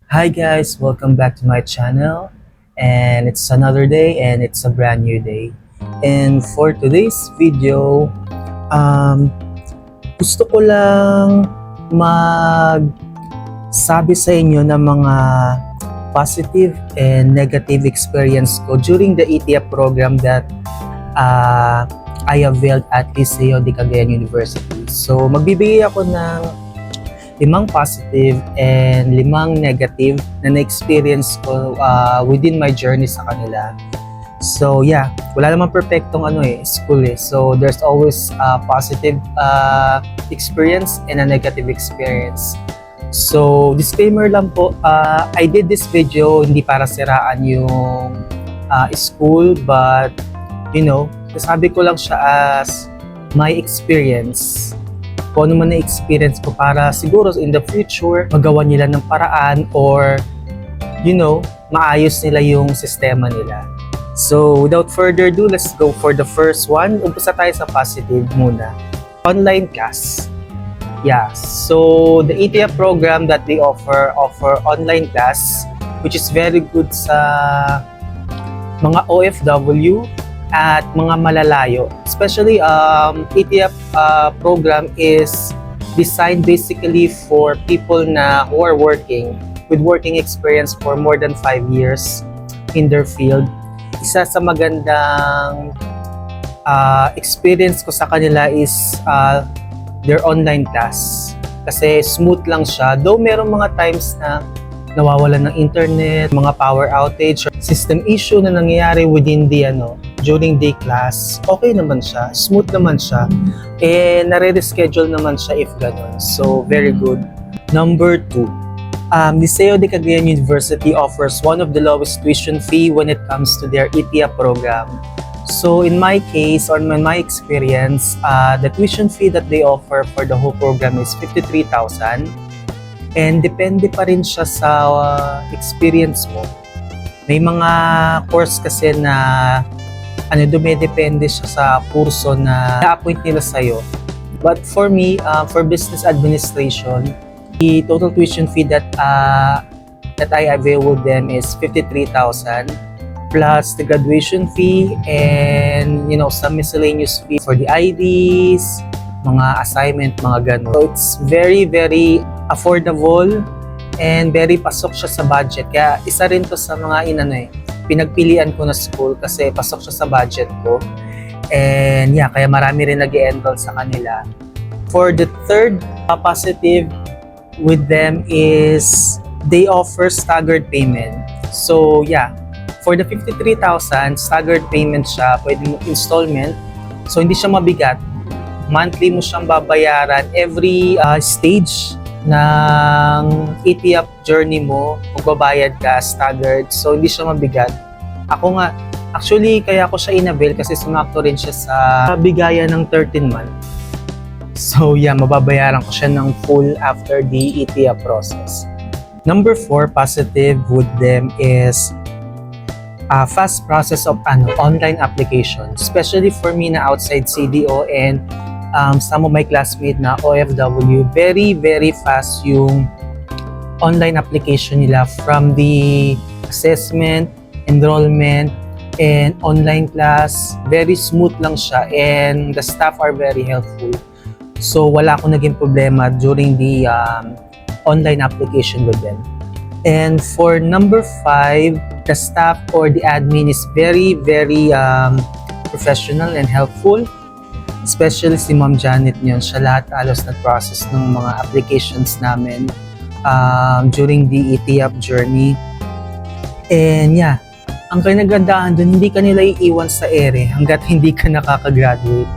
Hi guys, welcome back to my channel. And it's another day and it's a brand new day. And for today's video, um, gusto ko lang magsabi sa inyo ng mga positive and negative experience ko during the ETF program that I availed at Liceo de Cagayan University. So magbibigay ako ng 5 positive and 5 negative na na-experience ko within my journey sa kanila. So yeah, wala namang perfectong school eh. So there's always a positive experience and a negative experience. So disclaimer lang po, I did this video hindi para siraan yung school, but sabi ko lang siya as my experience. Kung ano man na-experience ko para siguro in the future, magawa nila ng paraan or, maayos nila yung sistema nila. So, without further ado, let's go for the first one. Umpisa tayo sa positive muna. Online class. Yeah, so the ETF program that they offer online class, which is very good sa mga OFW at mga malalayo. Especially ETF program is designed basically for people who are working with working experience for more than 5 years in their field. Isa sa magandang experience ko sa kanila is their online class. Kasi smooth lang siya. Though merong mga times na nawawalan ng internet, mga power outage, system issue na nangyayari within during day class, okay naman siya, smooth naman siya, and nare-reschedule naman siya if ganun. So, very good. Number 2, Liceo de Cagayan University offers one of the lowest tuition fee when it comes to their ETF program. So, in my case, or in my experience, the tuition fee that they offer for the whole program is 53,000. And depende pa rin siya sa experience mo. May mga course kasi na dumedepende siya sa kurso na na-appoint nila sa'yo. But for me, for business administration, the total tuition fee that I avail with them is 53,000 plus the graduation fee and some miscellaneous fee for the IDs, mga assignment, mga ganun. So it's very, very affordable and very pasok siya sa budget. Kaya isa rin to sa mga pinagpilian ko na school kasi pasok siya sa budget ko. And yeah, kaya marami rin nag-enroll sa kanila. For the third positive with them is they offer staggered payment. So yeah, for the 53,000, staggered payment siya, pwede mo installment. So hindi siya mabigat. Monthly mo siyang babayaran every stage ng ETF journey mo, magbabayad ka, staggered. So, hindi siya mabigat. Ako nga, actually, kaya ako siya inavail kasi sumakto rin siya sa bigayan ng 13 month. So, yeah, mababayaran ko siya ng full after the ETF process. Number 4, positive with them is a fast process of online application. Especially for me na outside CDO and some of my classmates na OFW, very, very fast yung online application nila from the assessment, enrollment, and online class. Very smooth lang siya and the staff are very helpful. So, wala akong naging problema during the online application with them. And for number 5, the staff or the admin is very, very professional and helpful. Especially si Ma'am Janet niyon, siya lahat alos nag-process ng mga applications namin during the ETF journey. And yeah, ang kinagandahan dun, hindi ka nila iiwan sa ere hanggat hindi ka nakaka-graduate.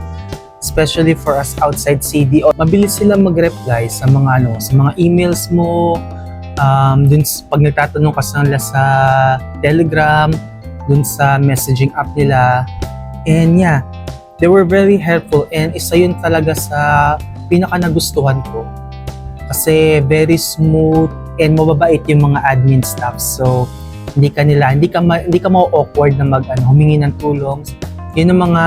Especially for us outside CDO, mabilis sila mag-reply sa mga sa mga emails mo, dun pag nagtatanong ka sa Telegram, dun sa messaging app nila. And yeah, they were very helpful and isa yun talaga sa pinaka nagustuhan ko. Kasi very smooth and mababait yung mga admin staff. So, hindi ka ma-awkward na humingi ng tulong. Yun ang mga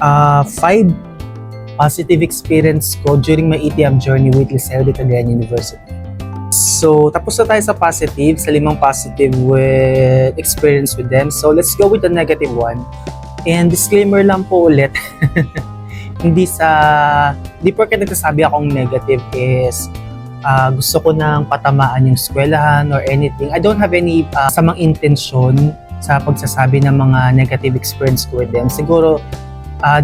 5 positive experience ko during my ETF journey with Liceo de Cagayan University. So, tapos na tayo sa positive, sa 5 positive with experience with them. So, let's go with the negative one. And disclaimer lang po ulit, hindi porket nagsasabi akong negative is gusto ko nang patamaan yung eskwelahan or anything. I don't have any samang intensyon sa pagsasabi ng mga negative experience ko with them. Siguro,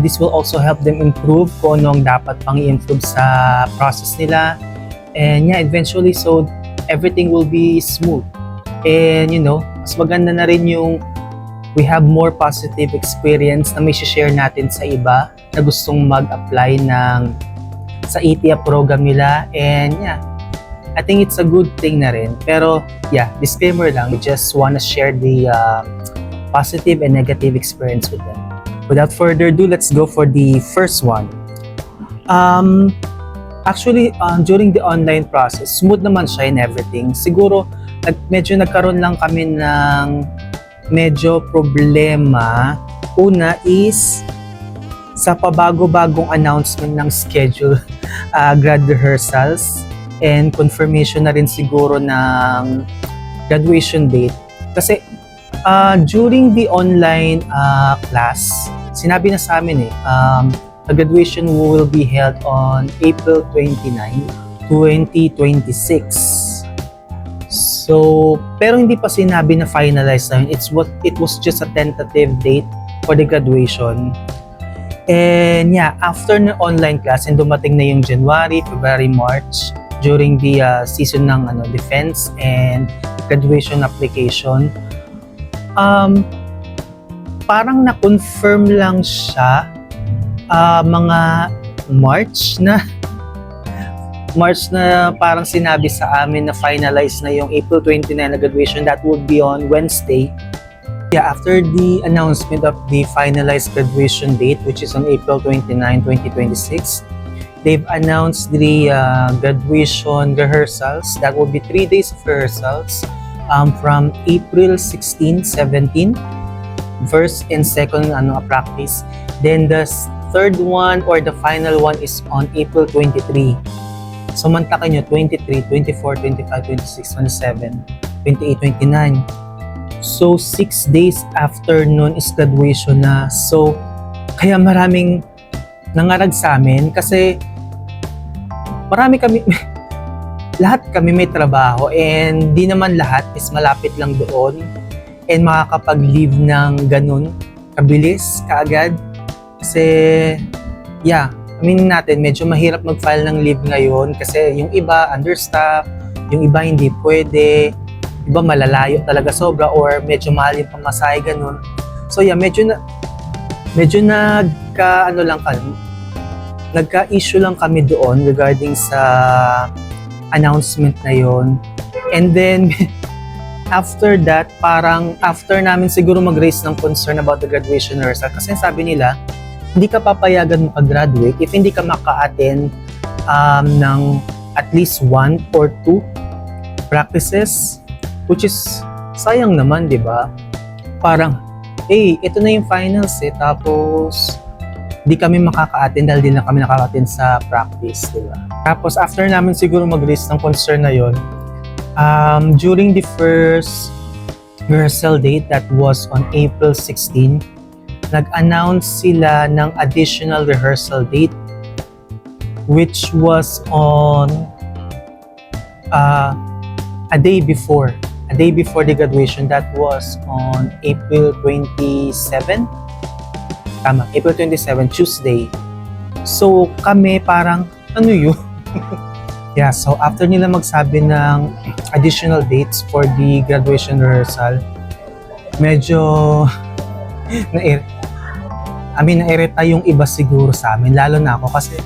this will also help them improve kung ano ang dapat pang i-improve sa process nila. And yeah, eventually, so everything will be smooth. And you know, mas maganda na rin yung we have more positive experience na may share natin sa iba na gustong mag-apply sa ATIA program nila. And yeah, I think it's a good thing na rin. Pero yeah, disclaimer lang, we just wanna share the positive and negative experience with them. Without further ado, let's go for the first one. Actually, during the online process, smooth naman siya and everything. Siguro, medyo nagkaroon lang kami ng medyo problema. Una is sa pabago-bagong announcement ng schedule, grad rehearsals, and confirmation na rin siguro ng graduation date. Kasi during the online class, sinabi na sa amin the graduation will be held on April 29, 2026. So, pero hindi pa sinabi na finalized na yun. It was just a tentative date for the graduation. And yeah, after the online class, and dumating na yung January, February, March, during the season ng defense and graduation application, parang na-confirm lang siya mga March na parang sinabi sa amin na finalize na yung April 29 na graduation. That would be on Wednesday. Yeah, after the announcement of the finalized graduation date, which is on April 29, 2026, they've announced the graduation rehearsals. That will be 3 days of rehearsals from April 16, 17, first and second practice. Then the third one or the final one is on April 23. So mantakin nyo, 23, 24, 25, 26, 27, 28, 29. So 6 days after nun is graduation na. So kaya maraming nangarag sa amin kasi lahat kami may trabaho and di naman lahat is malapit lang doon and makakapag-leave ng ganun kabilis, kaagad. Kasi, yeah, aminin natin, medyo mahirap mag-file ng leave ngayon kasi yung iba understaff, yung iba hindi pwede, iba malalayo talaga sobra or medyo mahal yung pamasahe, ganun. So yeah, medyo nagka-issue lang kami doon regarding sa announcement na yon. And then, after that, parang after namin siguro mag-raise ng concern about the graduation rehearsal kasi sabi nila, hindi ka papayagan makagraduate if hindi ka maka-attend ng at least 1 or 2 practices, which is sayang naman, di ba? Parang, ito na yung finals tapos di kami makaka-attend dahil di na kami nakaka-attend sa practice, di ba? Tapos after namin siguro mag-raise ng concern na yon, during the first rehearsal date that was on April 16, nag-announce sila ng additional rehearsal date which was on a day before the graduation. That was on April 27. Tama, April 27, Tuesday. So kami parang, ano yun? Yeah, so after nila magsabi ng additional dates for the graduation rehearsal, medyo nairita yung iba siguro sa amin, lalo na ako kasi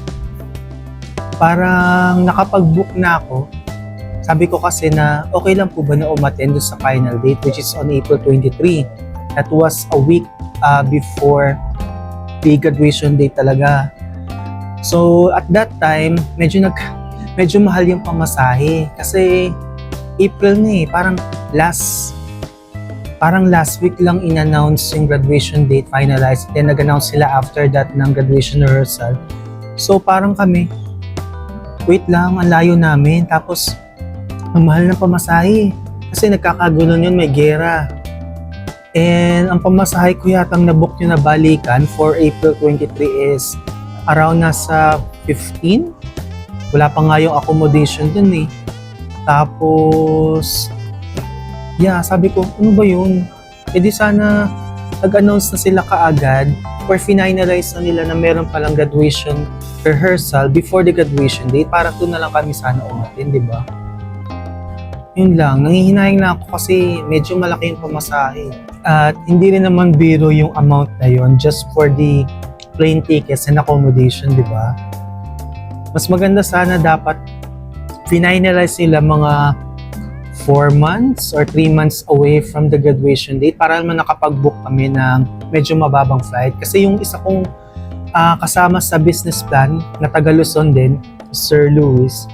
parang nakapag-book na ako. Sabi ko kasi na okay lang po ba na umattend sa final date which is on April 23. That was a week before the graduation date talaga. So at that time, medyo mahal yung pamasahe kasi April na parang last week lang in-announce yung graduation date finalized, then nag-announce sila after that ng graduation rehearsal. So parang kami, wait lang, ang layo namin. Tapos Ang mahal ng pamasahe. Kasi nagkakagulo yun, may gera. And ang pamasahe ko yatang nabook nyo na balikan for April 23 is around nasa 15. Wala pa nga yung accommodation dun eh. Tapos, yeah, sabi ko, ano ba yun? E di sana nag-announce na sila kaagad or finalize na nila na meron palang graduation rehearsal before the graduation date para doon na lang kami sana umatin, di ba? Yun lang, nangihinayang na ako kasi medyo malaki yung pamasahe. At hindi rin naman biro yung amount na yun just for the plane tickets and accommodation, di ba? Mas maganda sana dapat finalize nila mga 4 months or 3 months away from the graduation date para naman nakapag-book kami ng medyo mababang flight. Kasi yung isa kong kasama sa business plan na taga Luzon din, Sir Luis,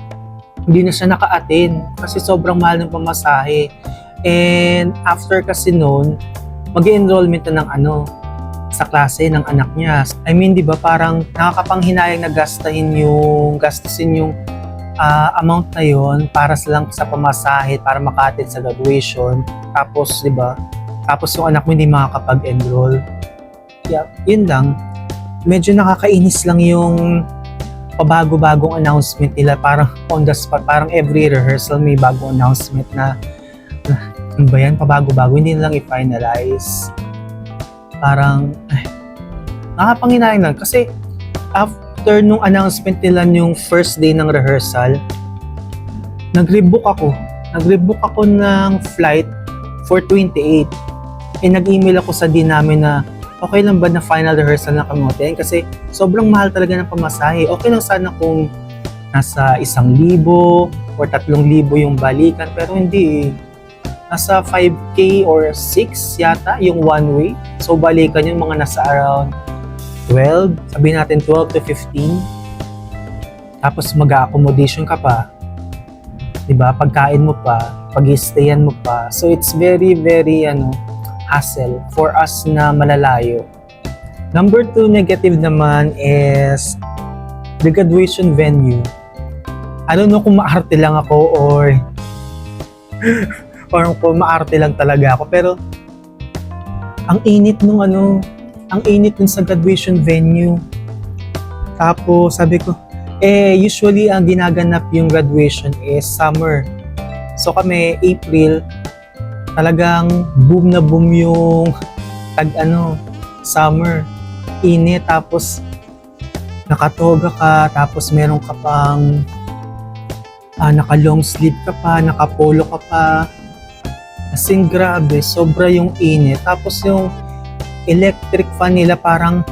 hindi na siya naka-attend kasi sobrang mahal ng pamasahe. And after kasi noon, mag-enrollment na ng sa klase ng anak niya. I mean, di ba parang nakakapanghinayang na gastusin yung amount na yon para lang sa pamasahe para maka-attend sa graduation. Tapos, di ba? Tapos yung anak mo hindi makakapag-enroll. Yeah, yun lang. Medyo nakakainis lang yung pabago-bagong announcement nila, parang on the spot, parang every rehearsal may bagong announcement na ano ba yan, pabago-bago, hindi na lang i-finalize. Parang, nakapanghinayang lang kasi after nung announcement nila yung first day ng rehearsal, nag-rebook ako ng flight for 28. Nag-email ako sa din namin na okay lang ba na final rehearsal na kami attend? Kasi sobrang mahal talaga ng pamasahe. Okay lang sana kung nasa 1,000 or 3,000 yung balikan, pero hindi eh. Nasa 5K or 6 yata yung one way. So balikan yung mga nasa around 12, sabihin natin 12 to 15. Tapos mag-accommodation ka pa. 'Di ba? Pagkain mo pa, pag-i-stayan mo pa. So it's very hassle for us na malalayo. Number 2 negative naman is the graduation venue. I don't know kung maarte lang ako or parang kung maarte lang talaga ako, pero ang init nung sa graduation venue. Tapos sabi ko, usually ang ginaganap yung graduation is summer. So kami April, talagang boom na boom yung summer, init, tapos nakatoga ka, tapos meron ka pang naka long sleeve ka pa, naka polo ka pa, kasing grabe, sobra yung init. Tapos yung electric fan nila parang,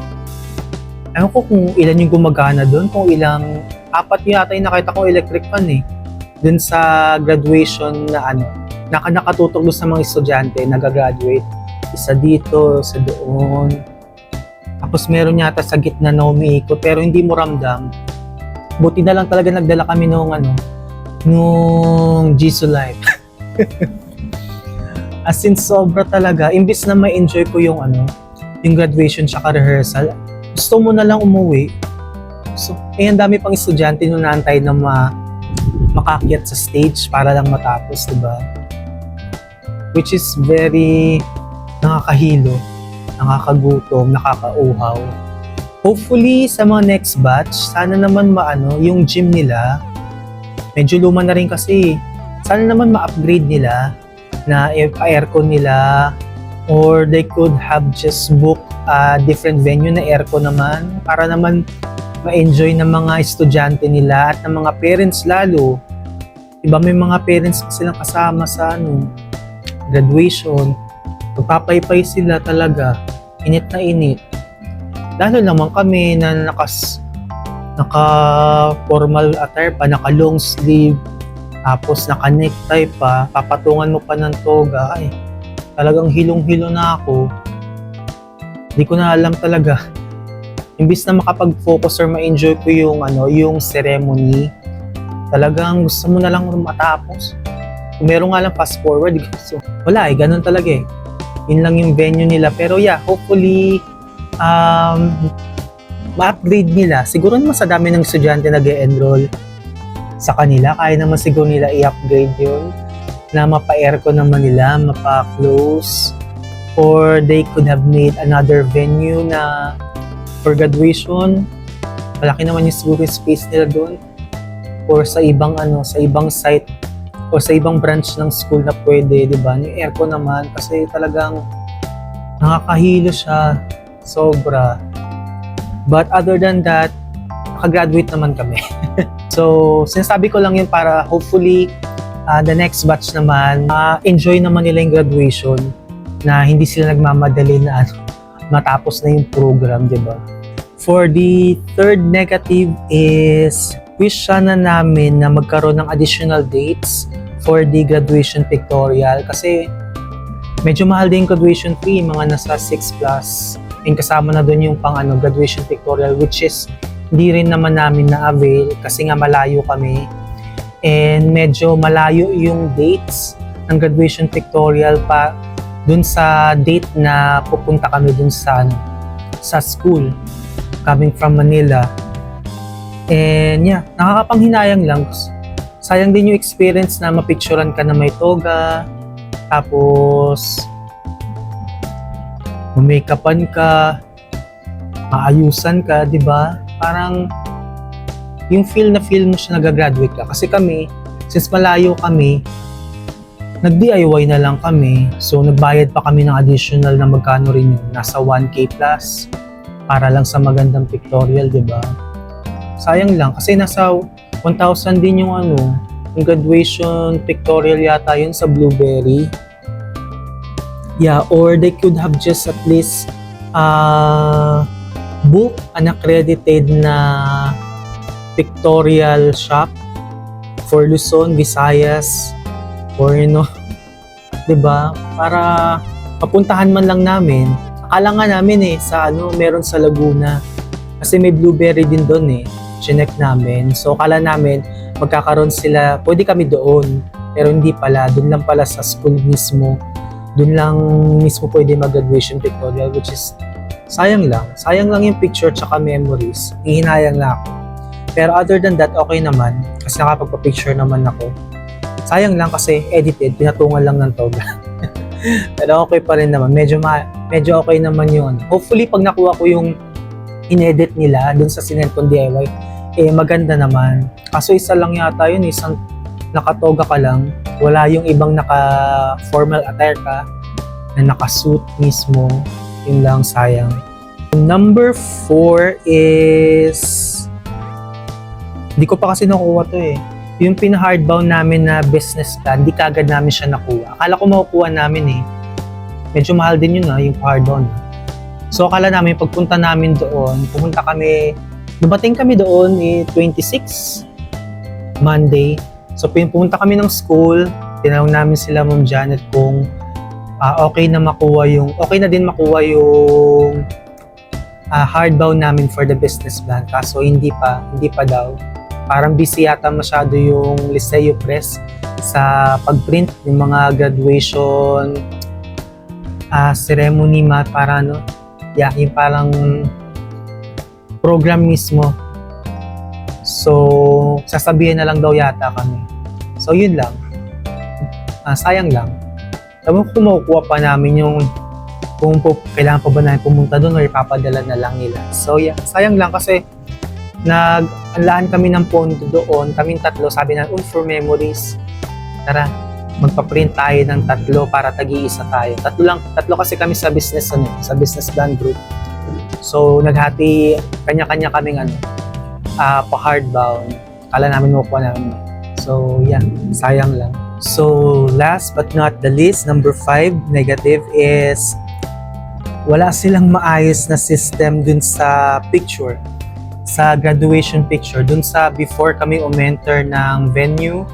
ewan ko kung ilan yung gumagana doon, kung ilang, 4 yata yung nakita kong electric fan dun sa graduation na nakatutok doon sa mga estudyante nag-graduate. Isa dito, sa doon. Tapos meron yata sa gitna na umiikot pero hindi mo ramdam. Buti na lang talaga nagdala kami nung Jisoo Life. As in sobra talaga. Imbis na ma-enjoy ko yung graduation tsaka rehearsal, gusto mo na lang umuwi. So, ang dami pang estudyante nung naantay na makakyat sa stage para lang matapos, diba? Which is very nakakahilo, nakakagutom, nakakauhaw. Hopefully sa mga next batch, sana naman yung gym nila, medyo luma na rin kasi, sana naman ma-upgrade nila na aircon nila, or they could have just book a different venue na aircon naman para naman ma-enjoy ng mga estudyante nila at ng mga parents lalo. Diba may mga parents silang kasama sa graduation, magpapaypay sila talaga, init na init. Lalo naman kami na naka-formal attire pa, naka-long sleeve, tapos naka-necktie pa, papatungan mo pa ng toga, ay, talagang hilong-hilo na ako. Hindi ko na alam talaga. Imbis na makapag-focus or ma-enjoy ko yung ceremony, talagang gusto mo na lang matapos. Kung meron nga lang fast forward, so, wala ganun talaga Yun lang yung venue nila. Pero yeah, hopefully, ma-upgrade nila. Siguro naman sa dami ng estudyante nag-e-enroll. sa kanila. Kaya naman siguro nila i-upgrade yun, na mapa-aircon naman nila, mapa-close, or they could have made another venue na for graduation. Malaki naman yung siguro yung space nila doon, or sa ibang sa ibang site o sa ibang branch ng school na pwede, di ba? Yung aircon naman kasi talagang nakakahilo siya sobra. But other than that, nakagraduate naman kami. So, sinasabi ko lang yun para hopefully the next batch naman enjoy naman nila yung graduation, na hindi sila nagmamadali na matapos na yung program, di ba? For the third negative is wish sana namin na magkaroon ng additional dates for the graduation pictorial kasi medyo mahal din graduation fee, mga nasa 6 plus, and kasama na doon yung pang graduation pictorial, which is hindi rin naman namin na-avail kasi nga malayo kami, and medyo malayo yung dates ng graduation pictorial pa dun sa date na pupunta kami dun sa school coming from Manila. And yeah, nakakapanghinayang lang. Sayang din yung experience na mapicturean ka na may toga, tapos make-upan ka, maayusan ka, di ba? Parang yung feel mo siya nag-graduate ka. Kasi kami, since malayo kami, nag-DIY na lang kami. So, nagbayad pa kami ng additional na magkano rin yun. Nasa 1K plus para lang sa magandang pictorial, di ba? Sayang lang kasi nasa 1,000 din yung yung graduation pictorial yata yun sa Blueberry. Yeah, or they could have just at least book an accredited na pictorial shop for Luzon, Visayas, or diba? Para papuntahan man lang namin. Akala nga namin sa meron sa Laguna. Kasi may Blueberry din doon Chinek namin. So akala namin magkakaroon sila, pwede kami doon. Pero hindi pala, doon lang pala sa school mismo. Doon lang mismo pwede mag-graduation pictorial, which is sayang lang. Sayang lang yung picture tsaka memories. Hihinayang lang ako. Pero other than that, okay naman. Kasi nakapagpa-picture naman ako. Sayang lang kasi edited, pinatungan lang ng toga. Pero okay pa rin naman. Medyo okay naman yun. Hopefully, pag nakuha ko yung inedit nila dun sa sinend kong DIY, maganda naman. Kaso isa lang yata yun, isang nakatoga ka lang. Wala yung ibang naka-formal attire ka na naka-suit mismo. Yun lang, sayang. Number 4 is hindi ko pa kasi nakuha to yung pina-hardbound namin na business plan, di kagad namin siya nakuha. Akala ko makukuha namin Medyo mahal din yun yung hardbound. So akala namin pagpunta namin doon, dumating kami doon 26 Monday. So pumunta kami ng school, tinanong namin sila Ma'am Janet kung okay na din makuha yung hardbound namin for the business plan. Kaso hindi pa daw. Parang busy yata masyado yung Liceo Press sa pagprint ng mga graduation ceremony para yung parang program mismo. So, sasabihin na lang daw yata kami. So, yun lang. Sayang lang. Sabi ko kumukuha pa namin kung kailangan pa ba namin pumunta doon o ipapadala na lang nila. So, yeah. Sayang lang kasi nag-anlaan kami ng pondo doon, kaming tatlo, sabi na, for memories, tara, magpa-print tayo ng 3 para tagi-isa tayo. Tatlo kasi kami sa business plan group. So, naghati, kanya-kanya kaming pa-hardbound. Kala namin makuha namin. So, yeah, sayang lang. So, last but not the least, number 5, negative is wala silang maayos na system dun sa picture. Sa graduation picture, dun sa before kami umenter ng venue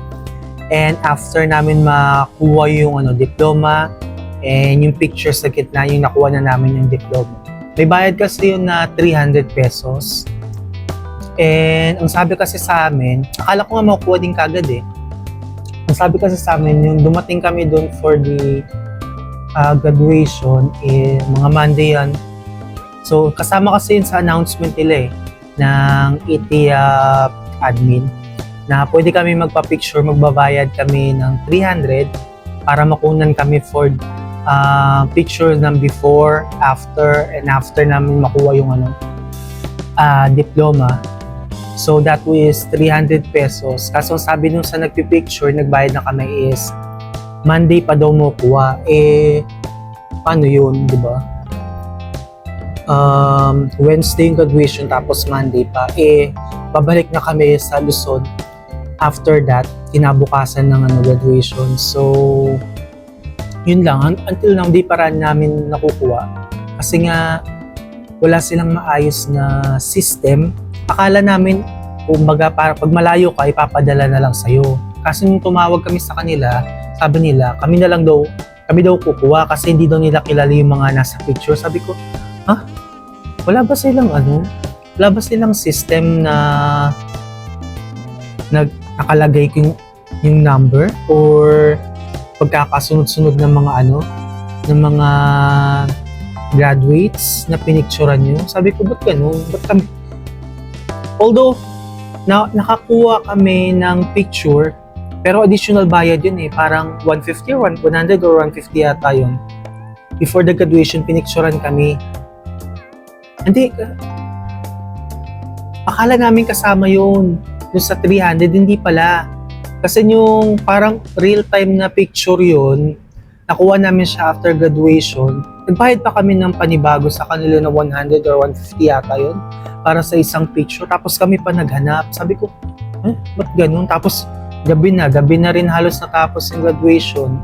and after namin makuha yung diploma and yung picture sa gitna, yung nakuha na namin yung diploma. May bayad kasi yun na 300 pesos. And ang sabi kasi sa amin, akala ko nga makukuha din kagad Ang sabi kasi sa amin, yung dumating kami dun for the graduation, mga Monday yan. So kasama kasi yun sa announcement nila ng ETIA admin. na pwede kami magpa-picture, magbabayad kami ng 300 para makunan kami for picture ng before, after, and after namin makuha yung diploma. So that was 300 pesos. Kaso sabi nung sa nagpipicture, nagbayad na kami is Monday pa daw mo kuha. Paano yun, di ba? Wednesday yung graduation tapos Monday pa. Babalik na kami sa Luzon. After that, kinabukasan ng graduation. So, yun lang. Until now, di pa rin namin nakukuha. Kasi nga, wala silang maayos na system. Akala namin, kumbaga, pag malayo ka, ipapadala na lang sa'yo. Kasi nung tumawag kami sa kanila, sabi nila, kami daw kukuha kasi hindi daw nila kilala yung mga nasa picture. Sabi ko, wala ba silang system na nakalagay yung number or pagkakasunod-sunod ng mga graduates na pinicturan nyo? Sabi ko, ba't ganun? Ba't kami? Although, nakakuha kami ng picture, pero additional bayad yun parang 150 or 100 or 150 yata yun. Before the graduation, pinicturan kami. Hindi, akala namin kasama yun. Yung sa 300, hindi pala. Kasi yung parang real-time na picture yun, nakuha namin siya after graduation. Nagbayad pa kami ng panibago sa kanila na 100 or 150 yata yun para sa isang picture. Tapos kami pa naghanap. Sabi ko, ba't ganun? Tapos gabi na rin halos natapos yung graduation.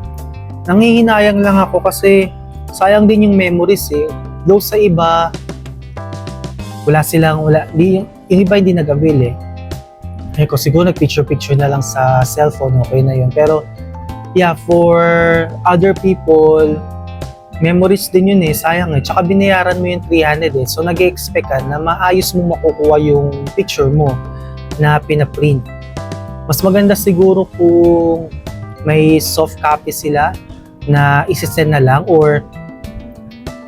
Nangihinayang lang ako kasi sayang din yung memories Though sa iba, yung iba hindi nag-avail ko siguro nag-picture na lang sa cellphone, okay na yun. Pero yeah, for other people, memories din yun sayang Tsaka binayaran mo yung 300 So nag-expect ka na maayos mo makukuha yung picture mo na pinaprint. Mas maganda siguro kung may soft copy sila na isi-send na lang or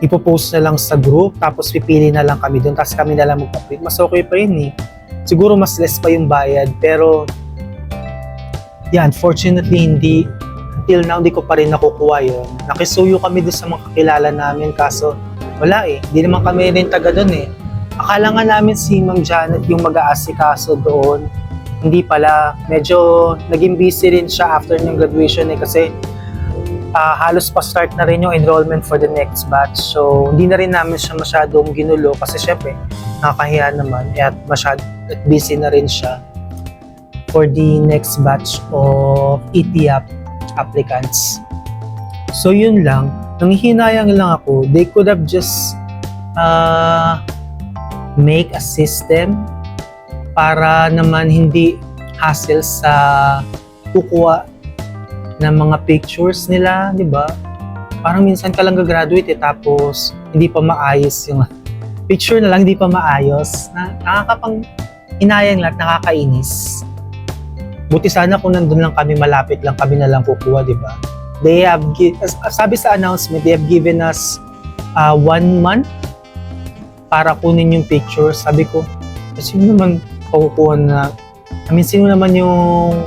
ipopost na lang sa group tapos pipili na lang kami doon tapos kami na lang magpa-print. Mas okay pa yun Siguro mas less pa yung bayad pero yeah, unfortunately until now hindi ko pa rin nakukuha yun. Nakisuyo kami doon sa mga kakilala namin kaso wala hindi naman kami rin taga doon Akala nga namin si Ma'am Janet yung mag-aasikaso doon. Hindi pala, medyo naging busy rin siya after ng graduation kasi halos pa-start na rin yung enrollment for the next batch. So, hindi na rin namin siya masyadong ginulo kasi syempre, nakakahiya naman at busy na rin siya for the next batch of ETIAP applicants. So, yun lang. Nanghihinayang lang ako. They could have just make a system para naman hindi hassle sa kukuha ng mga pictures nila, di ba? Parang minsan ka lang gagraduate tapos hindi pa maayos yung picture na lang, hindi pa maayos. Nakakapang inayang lahat, nakakainis. Buti sana kung nandun lang kami, malapit lang kami na lang kukuha, di ba? Sabi sa announcement, they have given us 1 month para kunin yung picture. Sabi ko, sino naman pakukuha sino naman yung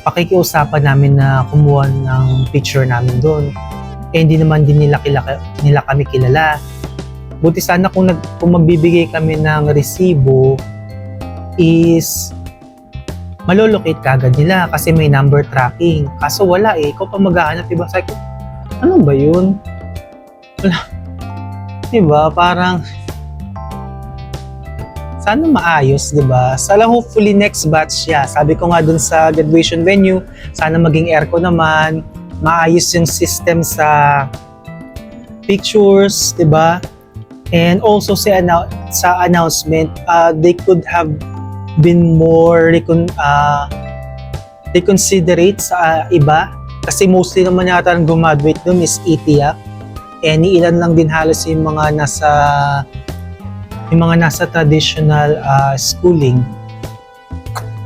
pakikiusapan namin na kumuha ng picture namin doon. Hindi naman din nila kami kilala. Buti sana kung magbibigay kami ng resibo is malolocate kagad nila kasi may number tracking. Kaso wala ikaw pa maghahanap, diba? Sabi ko, ano ba yun? Wala. Diba? Parang sana maayos, di ba? Sana hopefully next batch Sabi ko nga dun sa graduation venue, sana maging aircon naman, maayos yung system sa pictures, di ba? And also sa announcement, they could have been more reconsiderate sa iba kasi mostly naman yata ang gumaduate dun is ETIAP. And ilan lang din halos yung mga nasa traditional schooling.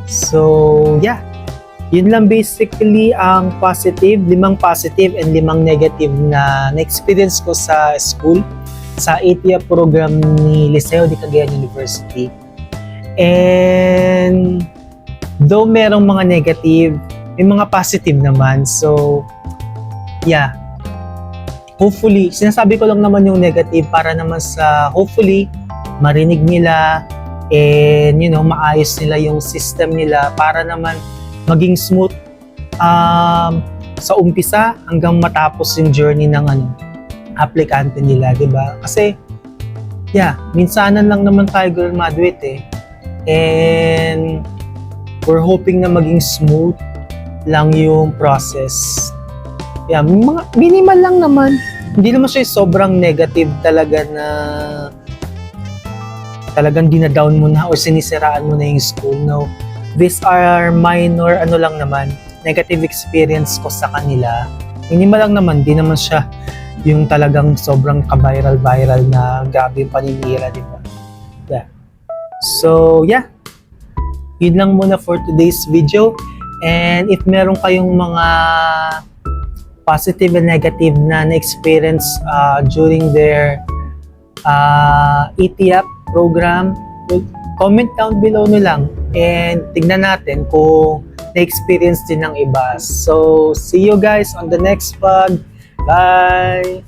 So, yeah. Yun lang basically ang positive, 5 positive and 5 negative na experience ko sa school, sa ETIAP program ni Liceo de Cagayan University. And though merong mga negative, may mga positive naman. So, yeah. Hopefully, sinasabi ko lang naman yung negative para naman sa hopefully marinig nila and maayos nila yung system nila para naman maging smooth sa umpisa hanggang matapos yung journey ng aplikante nila, 'di ba? Kasi minsanan lang naman tayo graduate and we're hoping na maging smooth lang yung process. Mga minimal lang naman. Hindi naman siya sobrang negative talaga na talagang dinadown mo na o sinisiraan mo na yung school. No, these are minor lang naman, negative experience ko sa kanila. Minimal lang naman, di naman siya yung talagang sobrang ka-viral na grabe yung paninira, di ba? So, yun lang muna for today's video. And if meron kayong mga positive and negative na experience during their ETAP program, comment down below nyo lang and tignan natin kung na-experience din ng iba. So, see you guys on the next vlog. Bye!